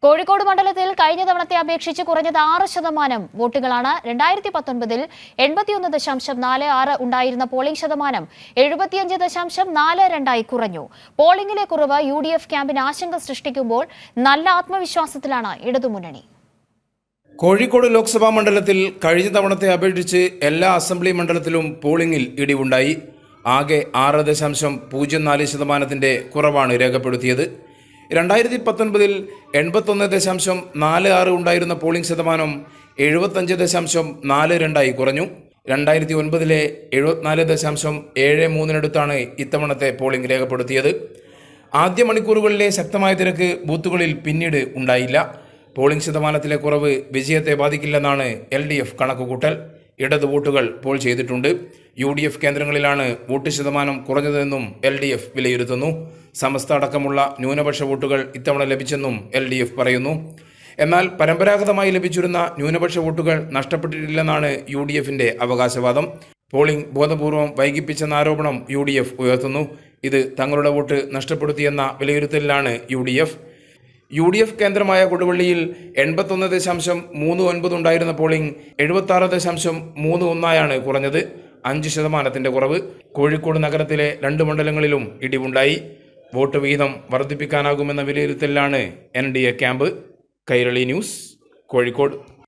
കോഴിക്കോട് മണ്ഡലത്തിൽ കഴിഞ്ഞ തവണത്തെ അപേക്ഷിച്ച് കുറഞ്ഞത് 6% വോട്ടുകളാണ്. 2019-ൽ 81.46 ഉണ്ടായിരുന്ന പോളിംഗ് ശതമാനം 75.42 കുറഞ്ഞു. പോളിംഗിലെ കുറവ് UDF ക്യാമ്പിന് ആശങ്ക സൃഷ്ടിക്കുമ്പോൾ നല്ല ആത്മവിശ്വാസത്തിലാണ് ഇടതുമുന്നണി. കോഴിക്കോട് ലോക്സഭാ മണ്ഡലത്തിൽ കഴിഞ്ഞ തവണത്തെ അപേക്ഷിച്ച് എല്ലാ അസംബ്ലി മണ്ഡലത്തിലും പോളിംഗിൽ ഇടിവുണ്ടായി. ആകെ 6.04% കുറവാണ് രേഖപ്പെടുത്തിയത്. 2019-ൽ 81.46 ഉണ്ടായിരുന്ന പോളിംഗ് ശതമാനം 75.42 കുറഞ്ഞു. 2009-ലെ 74.73 ഇത്തവണത്തെ പോളിംഗ് രേഖപ്പെടുത്തിയത്. ആദ്യ മണിക്കൂറുകളിലെ ശക്തമായ തിരക്ക് ബൂത്തുകളിൽ പിന്നീട് ഉണ്ടായില്ല. പോളിംഗ് ശതമാനത്തിലെ കുറവ് വിജയത്തെ ബാധിക്കില്ലെന്നാണ് LDF കണക്കുകൂട്ടൽ. ഇടത് വോട്ടുകൾ പോൾ ചെയ്തിട്ടുണ്ട്. UDF കേന്ദ്രങ്ങളിലാണ് വോട്ട് ശതമാനം കുറഞ്ഞതെന്നും LDF വിലയിരുത്തുന്നു. സമസ്ത അടക്കമുള്ള ന്യൂനപക്ഷ വോട്ടുകൾ ഇത്തവണ ലഭിച്ചെന്നും LDF പറയുന്നു. എന്നാൽ പരമ്പരാഗതമായി ലഭിച്ചിരുന്ന ന്യൂനപക്ഷ വോട്ടുകൾ നഷ്ടപ്പെട്ടിട്ടില്ലെന്നാണ് UDFന്റെ അവകാശവാദം. പോളിംഗ് ബോധപൂർവം വൈകിപ്പിച്ചെന്ന ആരോപണം UDF ഉയർത്തുന്നു. ഇത് തങ്ങളുടെ വോട്ട് നഷ്ടപ്പെടുത്തിയെന്ന വിലയിരുത്തലിലാണ് UDF കേന്ദ്രമായ കൊടുവള്ളിയിൽ 81.39 ഉണ്ടായിരുന്ന പോളിംഗ് 76.31 കുറഞ്ഞത്. 5% കുറവ്. കോഴിക്കോട് നഗരത്തിലെ 2 മണ്ഡലങ്ങളിലും ഇടിവുണ്ടായി. വോട്ട് വിഹിതം വർദ്ധിപ്പിക്കാനാകുമെന്ന വിലയിരുത്തലിലാണ് NDA camp. Kairali news, Kozhikode.